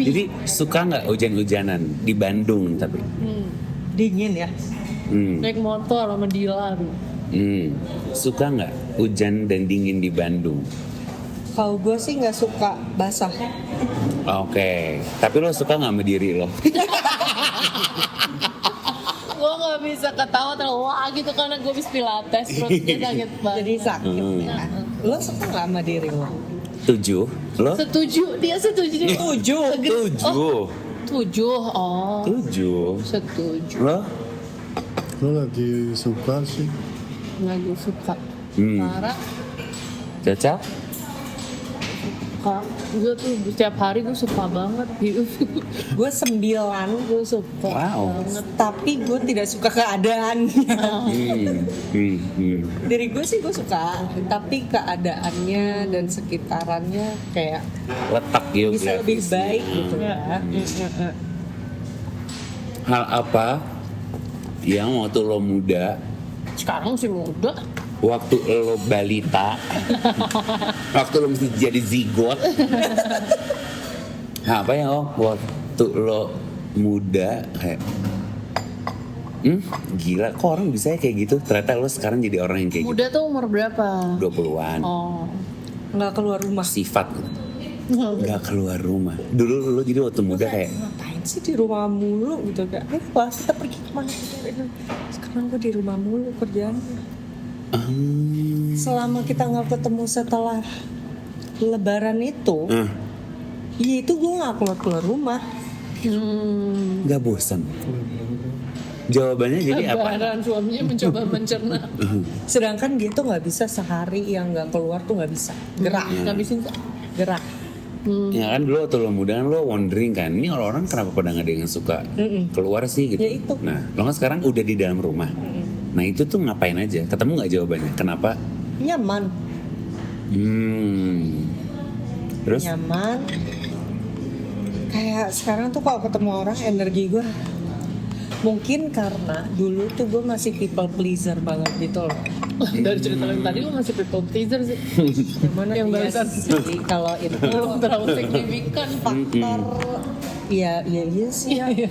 Jadi suka nggak hujan-hujanan di Bandung tapi? Dingin ya. Naik motor sama Dilan. Suka nggak hujan dan dingin di Bandung? Kalau gue sih nggak suka basah. Oke, tapi lo suka nggak sama diri lo? Gue gak bisa ketawa terlalu wah gitu karena gue habis pilates perutnya sakit banget. Jadi sakit ya. Lo suka nggak sama diri lo? 7, lo? Setuju, dia setuju. Tujuh. 7, Oh, 7. setuju. Lo? Lo lagi suka sih. Lagi suka. Parah. Caca? Kak, gue tuh setiap hari gue suka banget gitu. Gue 9, Gue suka Wow. banget. tapi gue tidak suka keadaannya. Diri gue sih gue suka, tapi keadaannya dan sekitarannya kayak Letak bisa lebih geografisnya. baik gitu ya. Hal apa yang waktu lo muda, Sekarang sih muda. waktu lo balita, waktu lo mesti jadi zigot, apa ya waktu lo muda kayak, gila kok orang bisa kayak gitu, ternyata lo sekarang jadi orang yang kayak Muda tuh umur berapa? gitu, 20-an, Oh. Nggak keluar rumah. sifat nggak keluar rumah. Dulu lo jadi waktu muda kayak, Ngapain sih di rumah mulu gitu kan? Wah kita pergi kemana? Sekarang gue di rumah mulu kerjaannya. Selama kita nggak ketemu setelah Lebaran itu, ya itu gue nggak keluar rumah. nggak bosan. Jawabannya jadi apa? Lebaran suaminya mencoba mencerna. Sedangkan dia tuh nggak bisa sehari yang nggak keluar tuh nggak bisa. Gerak, Ngabisin gerak. Ya kan dulu waktu lo muda kan lo wondering kan, ini orang-orang kenapa pada nggak ada yang suka keluar sih gitu. Ya itu. Nah lo kan sekarang udah di dalam rumah. Nah itu tuh ngapain aja? Ketemu nggak jawabannya? Kenapa? Nyaman, Terus? nyaman. Kayak sekarang tuh kalau ketemu orang energi gue mungkin karena dulu tuh gue masih people pleaser banget gitu loh. Dari cerita yang tadi lu masih people pleaser sih. Yang mana Yang iya barusan. sih, kalau itu Belum terlalu signifikan. faktor iya sih ya.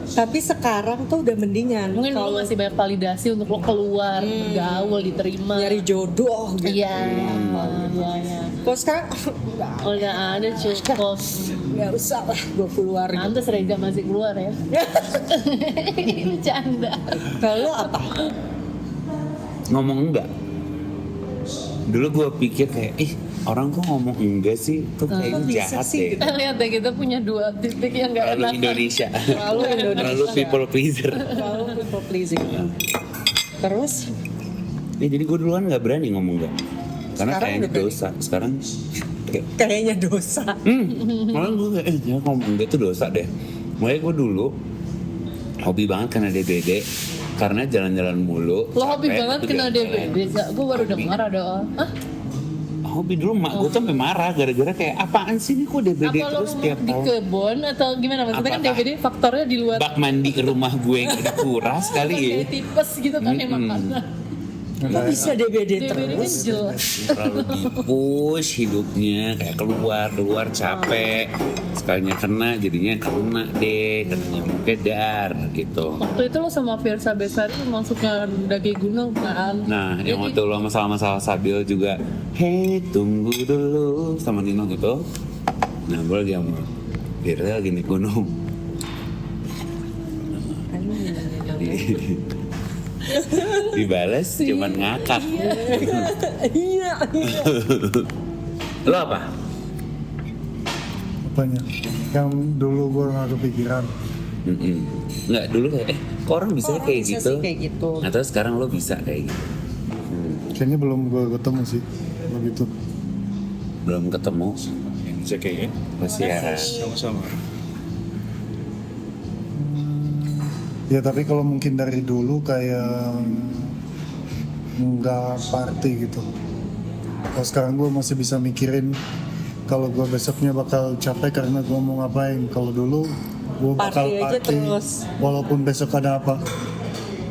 Tapi sekarang tuh udah mendingan. Mungkin lu Kalau masih banyak validasi untuk lo keluar, bergaul, diterima. nyari jodoh gitu. Iya. Iya. Kalau sekarang Udah ada cukup. nggak usah lah gue keluar gitu. Pantes Reza masih keluar ya. Ini canda. Kalau apa? Ngomong enggak? Dulu gue pikir kayak, orang kok ngomong enggak sih? Tuh Kok kayaknya bisa jahat sih deh. gitu? Kita lihat deh, kita punya 2 titik yang gak Terlalu enak. Indonesia. Terlalu Indonesia. Terlalu people pleaser. Kalau people pleasing. Terus Jadi gue duluan nggak berani ngomong enggak. Karena Sekarang kayaknya udah berani. dosa. Sekarang kayak, kayaknya dosa. malah gue kayak, ya ngomong enggak itu dosa deh. Makanya gue dulu hobi banget kena DBD karena jalan-jalan mulu. Lo hobi capek, banget tapi kena gak DBD. Gue baru dengar ada. Hah? Hobi dulu mak gue tuh sampai marah gara-gara kayak apaan sih ini kok DBD Apa lo terus tiap di tahun. kebon atau gimana? Maksudnya kan Apakah DBD faktornya di luar. Bak mandi rumah gue yang udah kuras kali ya. Kayak tipes gitu kan ya makanan. Kok bisa DBD DBD kan terus? jelas. Terlalu di-push hidupnya kayak keluar capek. Sekalinya kena jadinya kena deh, katanya mau kedar gitu. Waktu itu lo sama Fiersa Besari masuknya daki gunung kan? Nah, yang waktu lo masalah-masalah Sabil juga, hey tunggu dulu sama Nino gitu. Nah, gue lagi sama Firza lagi naik gunung. Dibalas cuman ngakak. Iya. Lo apa? Apanya? Yang dulu gue nggak kepikiran. Nggak dulu kayak, kok orang bisa Kok orang kayak bisa gitu? sih kayak gitu? Nah, terus sekarang lo bisa kayak gitu. Kayaknya belum gue ketemu sih begitu. Belum ketemu, Bisa kayaknya masih ya. sama-sama. Ya tapi kalau mungkin dari dulu kayak nggak party gitu. Kalau sekarang gue masih bisa mikirin kalau gue besoknya bakal capek karena gue mau ngapain. Kalau dulu gue bakal Party aja party terus. walaupun besok ada apa.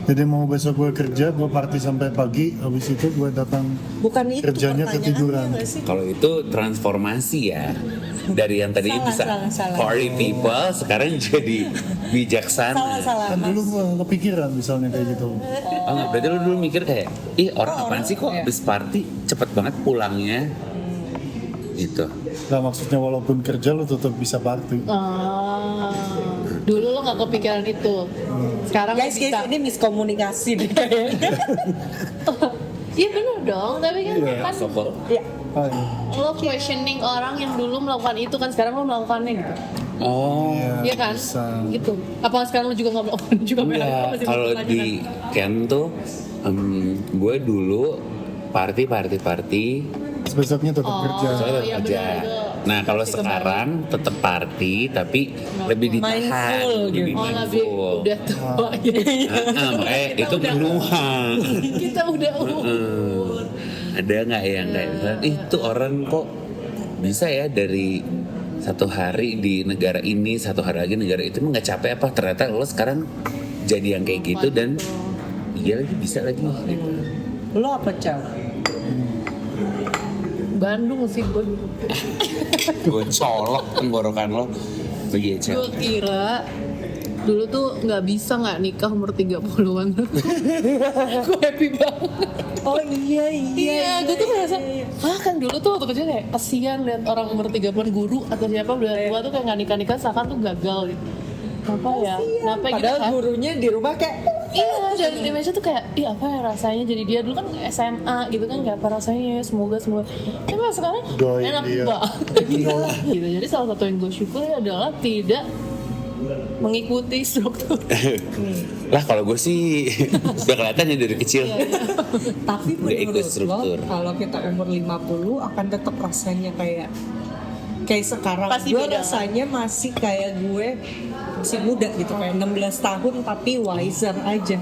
Jadi mau besok gue kerja, gue party sampai pagi, habis itu gue datang Bukan itu kerjanya pertanyaannya ketiduran. nggak sih? Kalau itu transformasi ya. Dari yang tadinya bisa salah. party people sekarang jadi bijaksana. Salah. Kan dulu gue kepikiran misalnya kayak gitu. Oh enggak, berarti lu dulu mikir kayak, ih orang apaan sih kok habis party cepet banget pulangnya. Gitu. Nah maksudnya walaupun kerja lo tetap bisa party. Dulu lo nggak kepikiran itu. Sekarang lo Guys, bisa. ini miskomunikasi deh kayaknya. Iya bener dong, tapi kan kan Sokol. Ya, Ah, iya. lo questioning orang yang dulu melakukan itu kan sekarang lo melakukannya gitu. Oh. Iya kan? bisa. Gitu. Apa sekarang lo juga nggak melakukan juga? Enggak, Masih kalau melakukan di kan? Ken tuh gue dulu party Besoknya tetap kerja. soalnya iya, kerja. bener. Nah kalau sekarang tetap party tapi lebih ditahan, Mindful lebih gitu. Oh lebih mindful. udah tua gitu. Makanya itu menuhan. Kita udah Ada nggak yang kayak itu orang kok bisa ya dari satu hari di negara ini, satu hari lagi negara itu nggak capek apa? Ternyata lo sekarang jadi yang kayak gitu dan iya lagi bisa lagi. Gitu. lo apa Cal? Bandung sih gue. Gue colok tenggorokan lo. Iya, Cel. Gue kira dulu tuh nggak bisa nggak nikah umur 30-an. Gue happy banget. Oh iya. Gue tuh merasa, kan dulu tuh waktu kecil kayak kasihan lihat orang umur 30-an guru atau siapa udah tua tuh kayak nggak nikah-nikah seakan tuh gagal gitu. Kenapa ya? Kenapa gitu Padahal kan? gurunya di rumah kayak Iya, dan di Indonesia tuh kayak, apa ya rasanya jadi dia dulu kan SMA gitu kan, kayak apa rasanya ya, semoga. Tapi sekarang Doain enak dia. banget gitu. Jadi salah satu yang gue syukuri adalah tidak mengikuti struktur. Lah kalau gue sih udah kelihatan ya dari kecil. tapi Nggak ikut menurut lo struktur. kalau kita umur 50 akan tetap rasanya kayak sekarang. Pasti Gue beda. rasanya masih kayak gue masih muda gitu, kayak 16 tahun tapi wiser aja.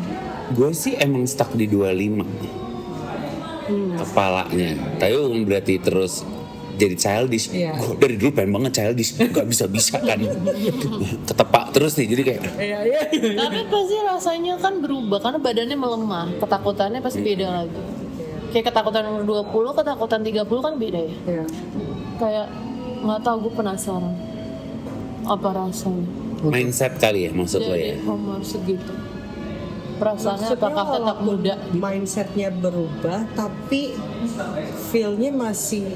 Gue sih emang stuck di 25 kepalanya. Tapi bukan berarti terus jadi childish. Iya. Gue dari dulu pengen banget childish, gak bisa kan. Ketepak terus nih, jadi kayak Iya. Tapi pasti rasanya kan berubah karena badannya melemah, ketakutannya pasti beda lagi. Kayak ketakutan umur 20, ketakutan 30 kan beda ya. Iya. Kayak nggak tahu, gue penasaran apa rasanya mindset kali ya maksud lo ya. jadi umur segitu. Perasaannya Maksudnya apakah tetap walaupun muda? mindsetnya berubah tapi feelnya masih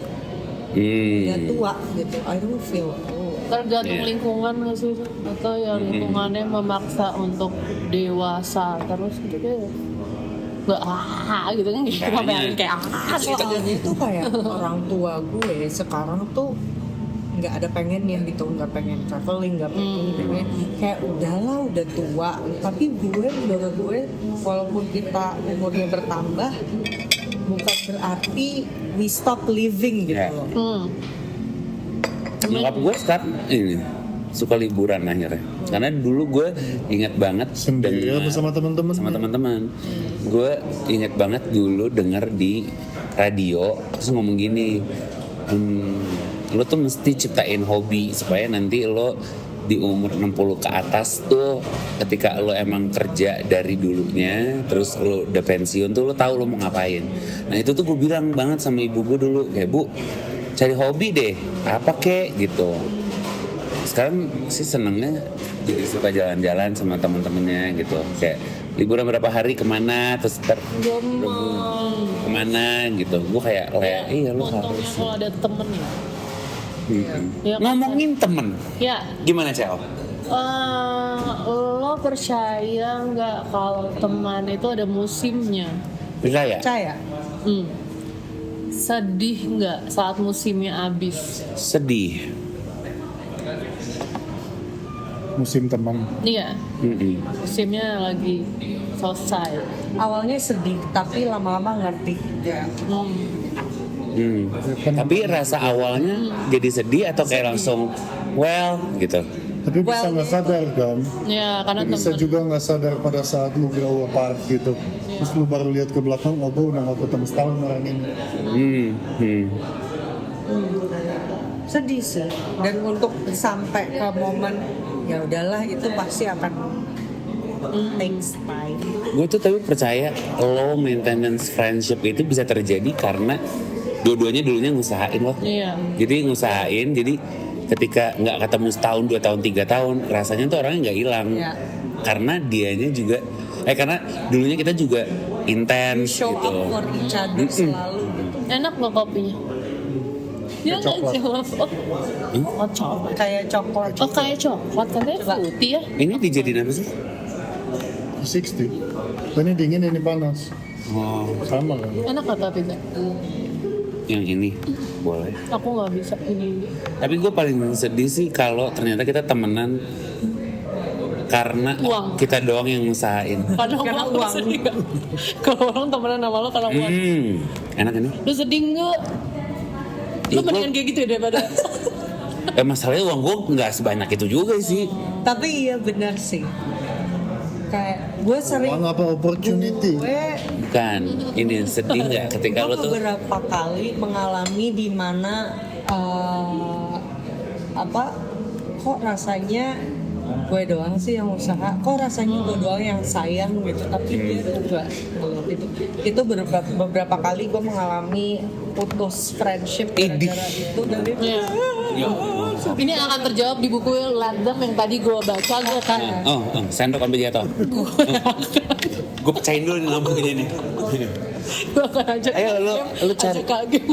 nggak tua gitu. I don't feel old. Tergantung Iya. lingkungan nggak sih? Atau ya lingkungannya memaksa untuk dewasa terus gitu kayak nggak gitu kan gitu. Kayaknya. Kayak Soalnya itu kayak orang tua gue sekarang tuh nggak ada pengennya gitu, nggak pengen traveling, nggak pengen kayak udahlah udah tua. Tapi menurut gue walaupun kita umurnya bertambah bukan berarti we stop living gitu Ya. loh. Nyokap gue sekarang ini suka liburan akhirnya. Karena dulu gue inget banget Sendiri atau sama teman-teman? sama teman-teman. Gue inget banget dulu denger di radio terus ngomong gini, lo tuh mesti ciptain hobi supaya nanti lo di umur 60 ke atas tuh ketika lo emang kerja dari dulunya terus lo udah pensiun tuh lo tahu lo mau ngapain. Nah itu tuh gue bilang banget sama ibu gue dulu, kayak Bu cari hobi deh apa kek gitu. Sekarang sih senengnya jadi suka jalan-jalan sama teman-temannya gitu, kayak liburan berapa hari kemana terus kemana gitu. Gue kayak iya lo untungnya harus. kalau ada temen ya. Ya, Ngomongin temen, Ya, gimana Cel? lo percaya nggak kalau teman itu ada musimnya? Percaya? Percaya? Sedih nggak saat musimnya habis? Sedih. Musim teman. Iya, musimnya lagi selesai. Awalnya sedih tapi lama-lama ngerti. Tapi rasa awalnya jadi sedih atau kayak langsung well gitu. Tapi bisa nggak sadar kan? Ya, karena Bisa temen. juga nggak sadar pada saat lu grow apart gitu. Terus lu baru lihat ke belakang, oh gue udah nggak ketemu setahun orang ini. Sedih sih. Dan untuk sampai ke momen ya udahlah itu pasti akan takes time. Gue tuh tapi percaya low maintenance friendship itu bisa terjadi karena dua-duanya dulunya ngusahain loh. Iya. Jadi ngusahain, jadi ketika nggak ketemu setahun, 2 tahun, 3 tahun, rasanya tuh orangnya nggak hilang. Iya. Karena dianya juga, karena dulunya kita juga intens Show gitu. up for each other selalu. Enak nggak kopinya? Dia nggak Coklat. jawab. Oh coklat. Kayak coklat. Oh kayak coklat, katanya Coba. putih ya. Ini dijadiin apa sih? 60. Ini dingin, ini panas. Oh, Sama kan? Enak nggak tapi nggak? yang ini boleh. Aku nggak bisa ini. Tapi gue paling sedih sih kalau ternyata kita temenan karena Uang. kita doang yang ngusahain. Karena uang. Sedih nggak? Kalau orang temenan sama lo karena uang. Enak ini. Lu sedih nggak? Lu Ya, mendingan kayak gitu ya daripada. Masalahnya uang gue nggak sebanyak itu juga sih. Tapi iya benar sih. Kayak gue sering Uang apa opportunity? gue Bukan, ini sedih nggak ketika lo tuh beberapa kali mengalami di mana kok rasanya gue doang sih yang usaha, kok rasanya gue doang yang sayang gitu, tapi dia enggak itu beberapa kali gue mengalami putus friendship gara-gara itu dari Iya. Ya. Ini akan terjawab di buku Ladam yang tadi gue baca gue kan. Sendok ambil jatuh. Gue pecahin dulu nih lampu ini nih. Gue akan ajak. Ayo, lu cari. Ajak Kak Gem.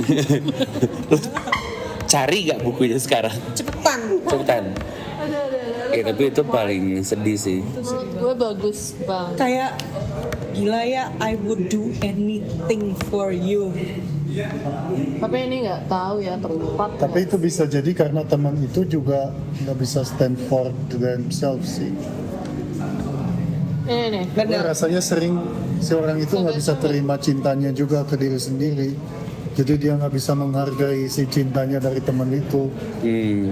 Cari gak bukunya sekarang? Cepetan. Tapi itu paling sedih sih. Gue bagus bang. kayak gila ya, I would do anything for you. Tapi ini nggak tahu ya tempat. Tapi itu bisa jadi karena teman itu juga nggak bisa stand for themselves sih. Ini nih. Gue rasanya sering si orang itu nggak bisa terima cintanya juga ke diri sendiri. Jadi dia nggak bisa menghargai si cintanya dari teman itu.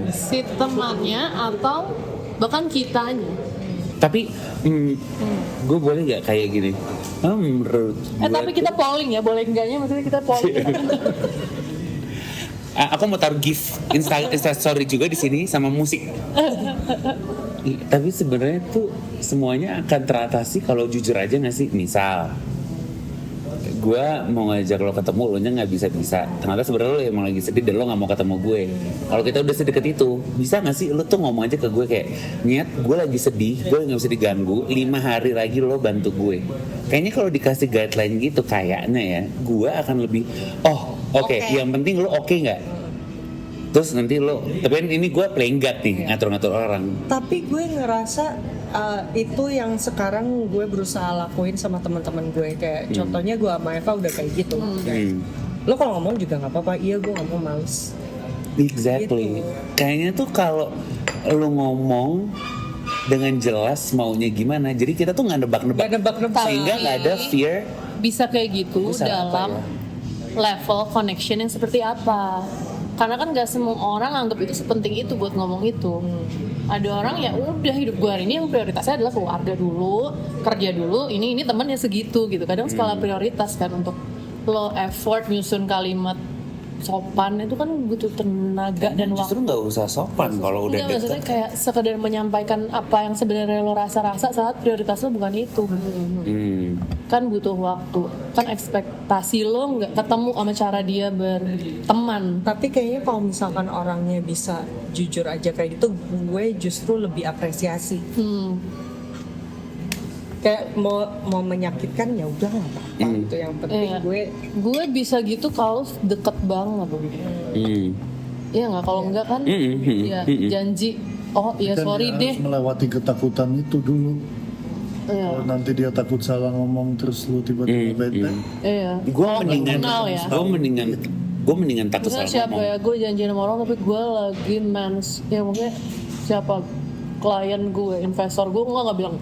Si temannya atau bahkan kitanya. Tapi gue boleh gak kayak gini? Menurut gue Tapi kita polling ya, boleh enggaknya maksudnya kita polling. aku mau taruh gift Instastory juga di sini sama musik. Tapi sebenarnya tuh semuanya akan teratasi kalau jujur aja nggak sih? Misal gue mau ngajak lo ketemu, lo nya nggak bisa. Ternyata sebenarnya lo emang lagi sedih dan lo nggak mau ketemu gue. Kalau kita udah sedekat itu, bisa nggak sih lo tuh ngomong aja ke gue kayak, Nyet, gue lagi sedih, gue nggak bisa diganggu. 5 hari lagi lo bantu gue. Kayaknya kalau dikasih guideline gitu, kayaknya ya, gue akan lebih, oke. Yang penting lo oke nggak? Terus nanti lo, tapi ini gue playing God nih, ngatur-ngatur orang. Tapi gue ngerasa itu yang sekarang gue berusaha lakuin sama teman-teman gue, kayak contohnya gue sama Eva udah kayak gitu. Kayak, lo kalau ngomong juga nggak apa-apa, iya gue ngomong males. Exactly. Gitu. Kayaknya tuh kalau lo ngomong dengan jelas maunya gimana, jadi kita tuh nggak nebak-nebak, sehingga nggak ada fear. Bisa kayak gitu Bisa dalam apa ya? level connection yang seperti apa. Karena kan gak semua orang anggap itu sepenting itu buat ngomong itu. Ada orang ya udah hidup gue hari ini yang prioritasnya adalah keluarga dulu, kerja dulu, ini temennya segitu gitu. Kadang skala prioritas kan untuk lo effort nyusun kalimat sopan itu kan butuh tenaga dan waktu. Justru nggak usah sopan kalau udah Enggak, maksudnya deket. kayak sekedar menyampaikan apa yang sebenarnya lo rasa-rasa saat prioritas lo bukan itu. Kan butuh waktu. Kan ekspektasi lo nggak ketemu sama cara dia berteman. Tapi kayaknya kalau misalkan orangnya bisa jujur aja kayak gitu, gue justru lebih apresiasi. Kayak mau menyakitkan ya udah nggak apa-apa, itu yang penting. Iya. Gue bisa gitu kalau deket banget. Iya nggak, kalau enggak kan ya janji. Oh iya Kan sorry dia deh. harus melewati ketakutan itu dulu. Iya. Kalau nanti dia takut salah ngomong terus lu tiba-tiba bete. Iya. Gue mendingan, kenal ya. gue mendingan takut Misalnya salah siapa ngomong. ya, gue janjian sama orang tapi gue lagi ya maksudnya siapa klien gue, investor gue nggak bilang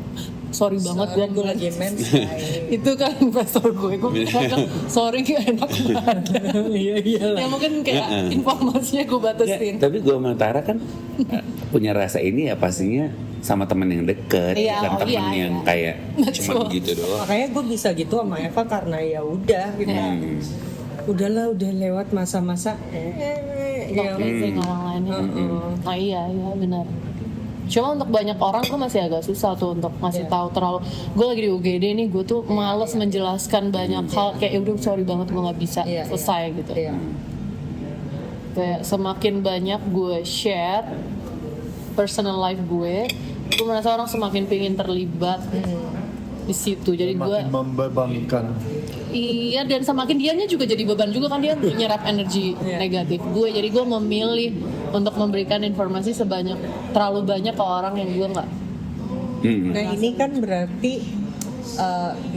sorry banget soalnya gue lagi mens. itu kan investor gue bilang sorry gak enak banget. Iya. Ya mungkin kayak informasinya gue batasin. Tapi gue sama Tara kan punya rasa ini ya pastinya sama temen yang deket, Iya, bukan temen iya. yang kayak cuma Betul. gitu doang. Makanya gue bisa gitu sama Eva karena ya udah gitu. Udahlah, udah lewat masa-masa. Pleasing orang lainnya. Oh iya benar. Cuma untuk banyak orang gue masih agak susah tuh untuk ngasih tahu terlalu. Gue lagi di UGD nih, gue tuh males menjelaskan banyak hal. Kayak udah sorry banget gue nggak bisa selesai gitu. Kayak semakin banyak gue share personal life gue merasa orang semakin pengen terlibat di situ. Jadi gue makin membebankan. Iya, dan semakin dianya juga jadi beban juga kan, dia menyerap energi negatif gue. Jadi gue memilih untuk memberikan informasi terlalu banyak ke orang yang gue nggak. Nah ini kan berarti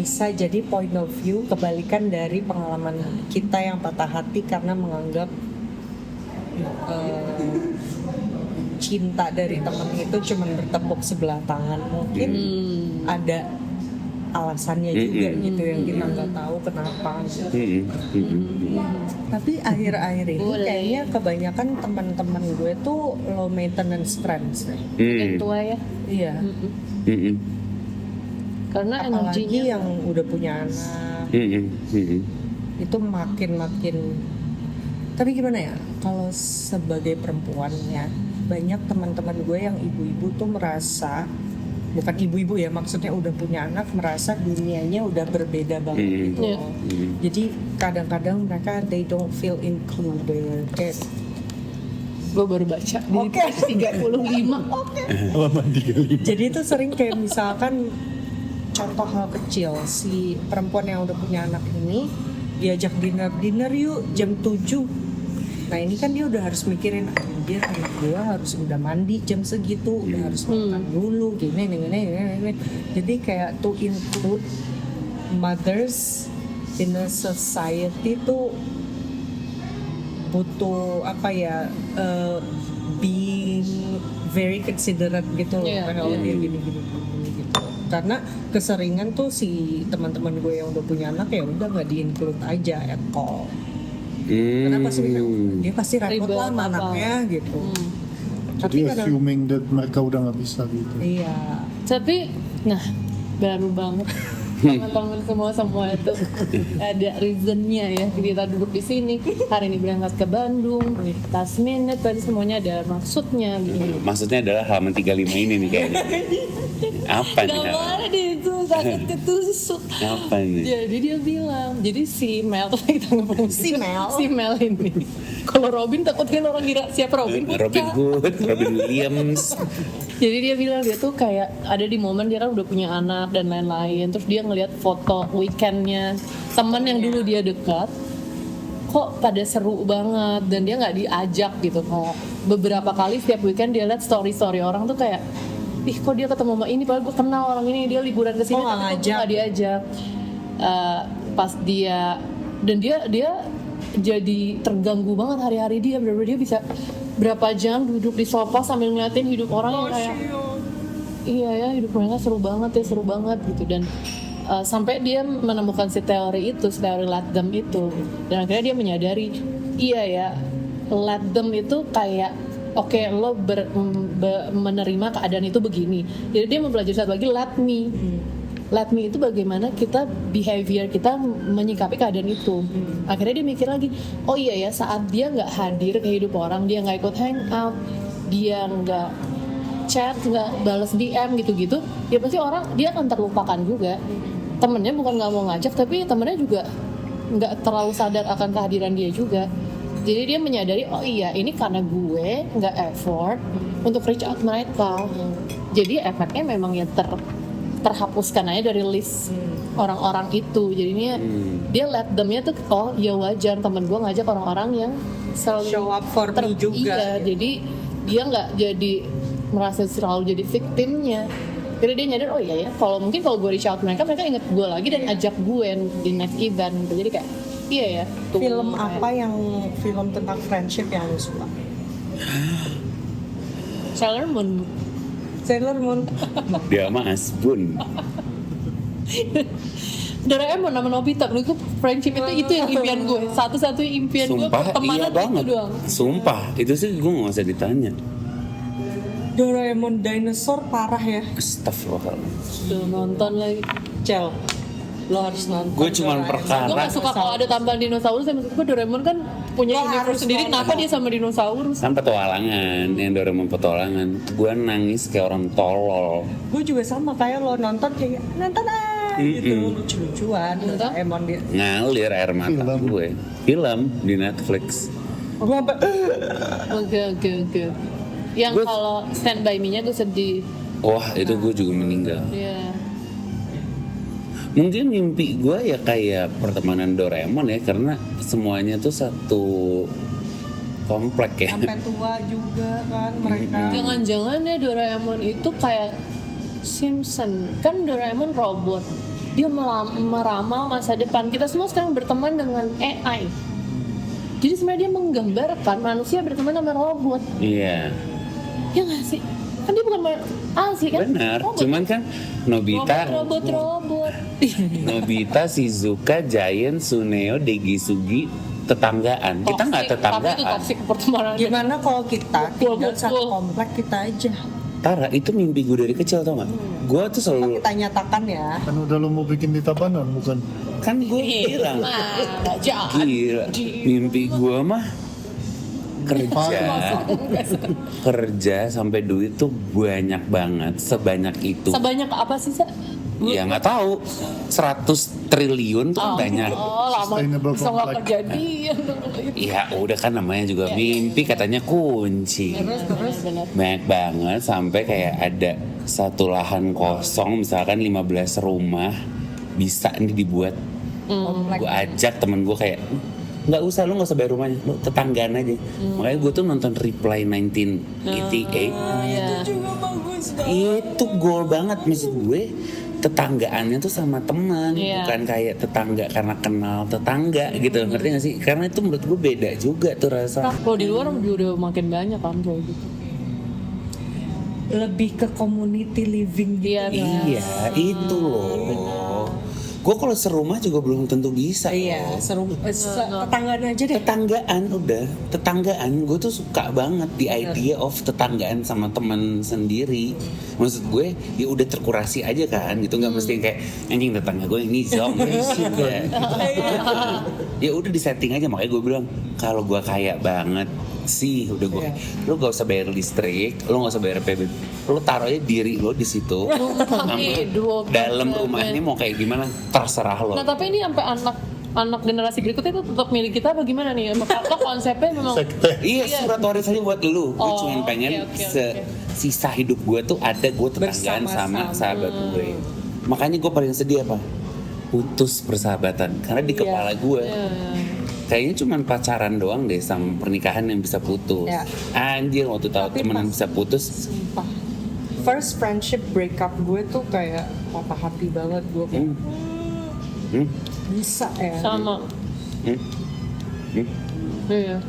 bisa jadi point of view kebalikan dari pengalaman kita yang patah hati karena menganggap cinta dari teman itu cuma bertepuk sebelah tangan. Mungkin ada alasannya juga gitu yang kita nggak tahu kenapa. Tapi akhir-akhir ini kayaknya kebanyakan teman-teman gue tuh low maintenance friends. Yang tua ya. Iya. Karena Apalagi energinya yang udah punya anak itu makin. Tapi gimana ya? Kalau sebagai perempuan ya, banyak teman-teman gue yang ibu-ibu tuh merasa, bukan ibu-ibu ya, maksudnya udah punya anak, merasa dunianya udah berbeda banget gitu. Jadi kadang-kadang mereka they don't feel included. Kayak gue baru baca di page 35. Halaman 35. jadi itu sering kayak misalkan contoh hal kecil, si perempuan yang udah punya anak ini diajak dinner yuk jam 7. Nah ini kan dia udah harus mikirin, dia anak gue harus udah mandi jam segitu, udah harus makan dulu, gini. Jadi kayak to include mothers in a society tuh butuh being very considerate gitu loh. Kalau dia gini gitu. Karena keseringan tuh si teman-teman gue yang udah punya anak ya udah nggak di-include aja at all. Kenapa sih dia pasti repot lah sama anaknya gitu. Jadi assuming that mereka udah nggak bisa gitu. Iya. Tapi baru banget teman-teman semua itu ada reasonnya ya. Kita duduk di sini hari ini berangkat ke Bandung, last minute tadi semuanya ada maksudnya gitu. Maksudnya adalah halaman 35 ini nih kayaknya. Apa nih? Gak boleh deh itu sakit ketusuk. Apa nih? Jadi dia bilang, jadi si Mel kita ngomong Si Mel ini. Kalau Robin takutnya orang kira siapa Robin? Robin Hood, Robin Williams. Jadi dia bilang dia tuh kayak ada di momen dia kan udah punya anak dan lain-lain. Terus dia ngelihat foto weekendnya teman yang dulu dia dekat, kok pada seru banget dan dia nggak diajak gitu. Kayak beberapa kali setiap weekend dia lihat story orang tuh kayak, ih kok dia ketemu sama ini, padahal gue kenal orang ini, dia liburan ke sini tapi kok nggak diajak. Pas dia dan dia jadi terganggu banget hari-hari dia, bener-bener dia bisa berapa jam duduk di sofa sambil ngeliatin hidup orang yang kayak iya ya hidup mereka seru banget gitu. Dan sampai dia menemukan si teori let them itu, dan akhirnya dia menyadari iya ya let them itu kayak oke, lo menerima keadaan itu begini. Jadi dia mempelajari satu lagi let me itu bagaimana kita behavior kita menyikapi keadaan itu. Akhirnya dia mikir lagi, oh iya ya saat dia nggak hadir ke hidup orang, dia nggak ikut hangout, dia nggak chat, nggak balas DM gitu-gitu, ya pasti dia akan terlupakan juga. Temennya bukan nggak mau ngajak, tapi temennya juga nggak terlalu sadar akan kehadiran dia juga. Jadi dia menyadari, oh iya ini karena gue nggak effort untuk reach out mereka. Jadi efeknya memang ya terhapuskan aja dari list orang-orang itu. Jadinya dia let them-nya tuh oh ya wajar temen gue ngajak orang-orang yang selalu show up for me juga. Iya, jadi dia nggak jadi merasa selalu jadi victimnya. Jadi dia nyadar oh iya ya kalau gue reach out mereka inget gue lagi dan ajak gue di next event gitu. Jadi kayak iya ya. Film apa yang film tentang friendship yang lu suka? Sailor Moon. Dia mah Asbun. Doraemon sama Nobita, itu friendship itu yang impian gue. Satu-satunya impian gue Sumpah pertemanan iya banget. itu doang. Sumpah itu sih gue nggak usah ditanya. Doraemon dinosaur parah ya. Astagfirullahaladzim. Tuh nonton lagi. Lo harus nonton. Gue cuman Gue perkara. gak suka kalau ada tampilan dinosaurus, yang maksud gue Doraemon kan punya Lo universe harus sendiri, nonton. kenapa dia sama dinosaurus? Kan petualangan, yang Doraemon petualangan. Gue nangis kayak orang tolol. Gue juga sama kayak lo nonton kayak nonton gitu lucu-lucuan Nonton? emon dia. Ngalir air mata Film. gue. Film di Netflix. Gue sampai Oke. Yang Gue- kalau Stand By Me-nya gue sedih. Wah itu gue juga meninggal. Iya. Mungkin mimpi gue ya kayak pertemanan Doraemon ya, karena semuanya tuh satu komplek ya. sampai tua juga kan mereka. Jangan-jangan ya Doraemon itu kayak Simpson. Kan Doraemon robot. Dia meramal masa depan. Kita semua sekarang berteman dengan AI. Jadi sebenarnya dia menggambarkan manusia berteman sama robot. Iya, Ya nggak sih? Kan dia bukan asli kan? benar. Robot. Cuman kan Nobita, Robot. Nobita, Shizuka, Giant, Suneo, Degisugi tetanggaan. Kita nggak Toxic, tapi itu tetanggaan. toxic pertemanan. Gimana kalau kita Betul, tinggal satu betul. komplek kita aja? Tara, itu mimpi gue dari kecil tau nggak? Gue tuh selalu Kita nyatakan ya. Kan udah lo mau bikin di Tabanan bukan? kan gue bilang Nah, jahat. gila, mimpi gue mah kerja sampai duit tuh banyak banget, sebanyak itu. Sebanyak apa sih, Sa? Ya nggak tahu, 100 triliun tuh kan banyak. Oh, lama Sustainable bisa nggak complex. kejadian. Ya udah kan namanya juga mimpi, katanya kunci. Benar. Banyak banget sampai kayak ada satu lahan kosong, misalkan 15 rumah bisa nih dibuat. Gue ajak temen gue kayak nggak usah, lu nggak usah bayar rumahnya, lu tetanggaan aja. Makanya gue tuh nonton Reply 1988. Iya. Itu goal banget, maksud gue tetanggaannya tuh sama teman, Iya. bukan kayak tetangga karena kenal tetangga gitu, ngerti gak sih? Karena itu menurut gue beda juga tuh rasa. Kalau di luar udah makin banyak kan kayak gitu. Lebih ke community living gitu. Iya. Iya, itu loh. Gue kalau serumah juga belum tentu bisa. Iya, seru tetanggaan aja deh. Tetanggaan udah, tetanggaan. Gue tuh suka banget di idea of tetanggaan sama teman sendiri. Maksud gue ya udah terkurasi aja kan, gitu nggak mesti kayak anjing tetangga gue ini zombie shit ya. Ya udah disetting aja, makanya gue bilang kalau gue kaya banget sih udah gue, lu gak usah bayar listrik, lu gak usah bayar PB, lu taruh aja diri lo di situ. Hidup. Dalam rumahnya mau kayak gimana terserah lo. Nah, tapi ini sampai anak generasi berikutnya itu tetap milik kita apa gimana nih? Atau konsepnya memang Sekte. Iya, surat waris aja buat lu. Gue Oh, cuma pengen oke. sisa hidup gue tuh ada gue tetanggaan sama sahabat gue. Makanya gue paling sedih apa? Putus persahabatan. Karena di kepala gue kayaknya cuma pacaran doang deh sama pernikahan yang bisa putus. Ya. Anjir, waktu tahu Tapi temenan pas- bisa putus. Sumpah. First friendship breakup gue tuh kayak patah hati banget gue kayak Hmm? bisa ya. sama. Hmm? Hmm? Iya.